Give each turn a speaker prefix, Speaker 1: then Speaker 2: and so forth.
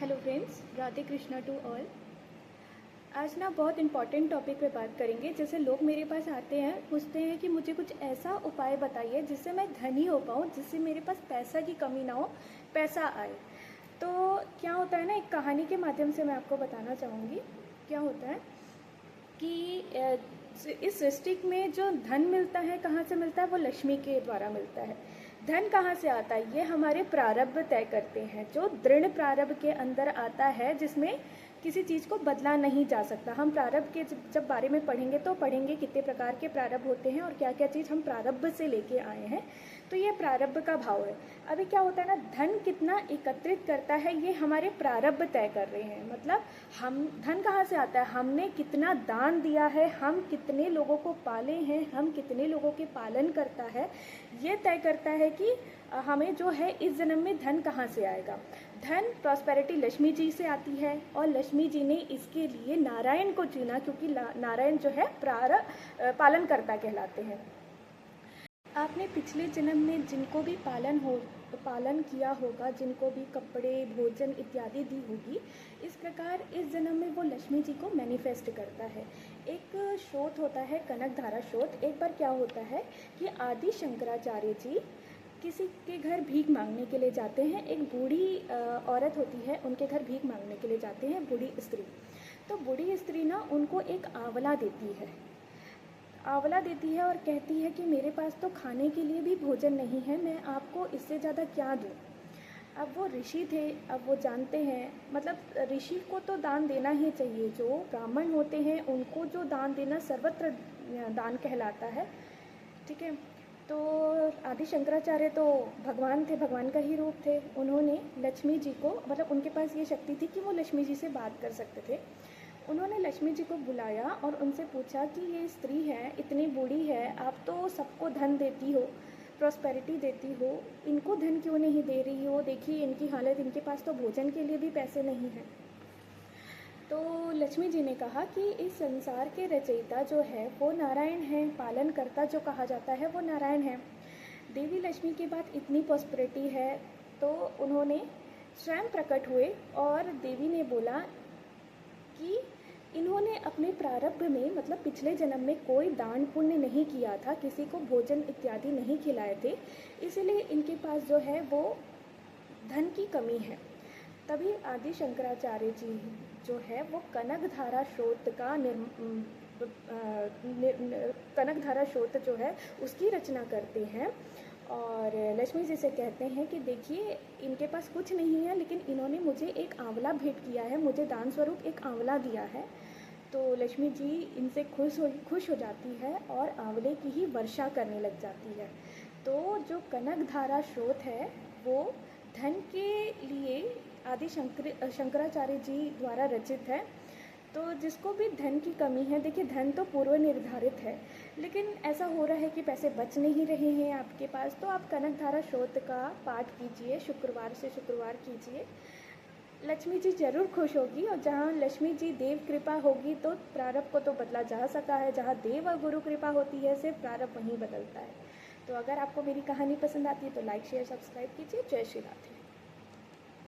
Speaker 1: Hello friends, Radhe Krishna to all. आज ना बहुत इम्पॉर्टेंट टॉपिक पे बात करेंगे। जैसे लोग मेरे पास आते हैं, पूछते हैं कि मुझे कुछ ऐसा उपाय बताइए जिससे मैं धनी हो पाऊँ, जिससे मेरे पास पैसा की कमी ना हो, पैसा आए। तो क्या होता है ना, एक कहानी के माध्यम से मैं आपको बताना चाहूँगी। क्या होता है कि इस सृष्टि में जो धन मिलता है, कहाँ से मिलता है? वो लक्ष्मी के द्वारा मिलता है। धन कहाँ से आता है? ये हमारे प्रारब्ध तय करते हैं, जो दृढ़ प्रारब्ध के अंदर आता है, जिसमें किसी चीज़ को बदला नहीं जा सकता। हम प्रारब्ध के जब बारे में पढ़ेंगे तो पढ़ेंगे कितने प्रकार के प्रारब्ध होते हैं और क्या क्या चीज़ हम प्रारब्ध से लेके आए हैं। तो ये प्रारब्ध का भाव है। अभी क्या होता है ना, धन कितना एकत्रित करता है ये हमारे प्रारब्ध तय कर रहे हैं। मतलब हम, धन कहाँ से आता है? हमने कितना दान दिया है, हम कितने लोगों को पाले हैं, हम कितने लोगों के पालन करता है, ये तय करता है कि हमें जो है इस जन्म में धन कहाँ से आएगा। धन, प्रॉस्पेरिटी लक्ष्मी जी से आती है और लक्ष्मी जी ने इसके लिए नारायण को चुना, क्योंकि नारायण जो है पालनकर्ता कहलाते हैं। आपने पिछले जन्म में जिनको भी पालन किया होगा, जिनको भी कपड़े, भोजन इत्यादि दी होगी, इस प्रकार इस जन्म में वो लक्ष्मी जी को मैनिफेस्ट करता है। एक स्रोत होता है कनकधारा स्रोत। एक बार क्या होता है कि आदि शंकराचार्य जी किसी के घर भीख मांगने के लिए जाते हैं। एक बूढ़ी औरत होती है, उनके घर भीख मांगने के लिए जाते हैं, बूढ़ी स्त्री। तो बूढ़ी स्त्री ना उनको एक आंवला देती है और कहती है कि मेरे पास तो खाने के लिए भी भोजन नहीं है, मैं आपको इससे ज़्यादा क्या दूँ। अब वो ऋषि थे, अब वो जानते हैं, मतलब ऋषि को तो दान देना ही चाहिए। जो ब्राह्मण होते हैं उनको जो दान देना सर्वत्र दान कहलाता है, ठीक है। तो आदि शंकराचार्य तो भगवान थे, भगवान का ही रूप थे। उन्होंने लक्ष्मी जी को, मतलब उनके पास ये शक्ति थी कि वो लक्ष्मी जी से बात कर सकते थे। उन्होंने लक्ष्मी जी को बुलाया और उनसे पूछा कि ये स्त्री है, इतनी बूढ़ी है, आप तो सबको धन देती हो, प्रॉस्पेरिटी देती हो, इनको धन क्यों नहीं दे रही हो? देखिए इनकी हालत, इनके पास तो भोजन के लिए भी पैसे नहीं हैं। तो लक्ष्मी जी ने कहा कि इस संसार के रचयिता जो है वो नारायण है, पालनकर्ता जो कहा जाता है वो नारायण है। देवी लक्ष्मी के बाद इतनी प्रॉस्पेरिटी है, तो उन्होंने स्वयं प्रकट हुए और देवी ने बोला कि इन्होंने अपने प्रारब्ध में, मतलब पिछले जन्म में कोई दान पुण्य नहीं किया था, किसी को भोजन इत्यादि नहीं खिलाए थे, इसलिए इनके पास जो है वो धन की कमी है। तभी आदि शंकराचार्य जी जो है वो कनकधारा स्रोत का कनकधारा स्रोत जो है उसकी रचना करते हैं और लक्ष्मी जी से कहते हैं कि देखिए इनके पास कुछ नहीं है, लेकिन इन्होंने मुझे एक आंवला भेंट किया है, मुझे दान स्वरूप एक आंवला दिया है। तो लक्ष्मी जी इनसे खुश हो जाती है और आंवले की ही वर्षा करने लग जाती है। तो जो कनकधारा स्रोत है वो धन के लिए आदि शंकराचार्य जी द्वारा रचित है। तो जिसको भी धन की कमी है, देखिए धन तो पूर्व निर्धारित है, लेकिन ऐसा हो रहा है कि पैसे बच नहीं रहे हैं आपके पास, तो आप कनकधारा स्रोत का पाठ कीजिए, शुक्रवार से शुक्रवार कीजिए। लक्ष्मी जी जरूर खुश होगी, और जहाँ लक्ष्मी जी देव कृपा होगी तो प्रारब्ध को तो बदला जा सका है। जहाँ देव और गुरु कृपा होती है सिर्फ प्रारब्ध वहीं बदलता है। तो अगर आपको मेरी कहानी पसंद आती है तो लाइक शेयर सब्सक्राइब कीजिए। जय श्री राधे।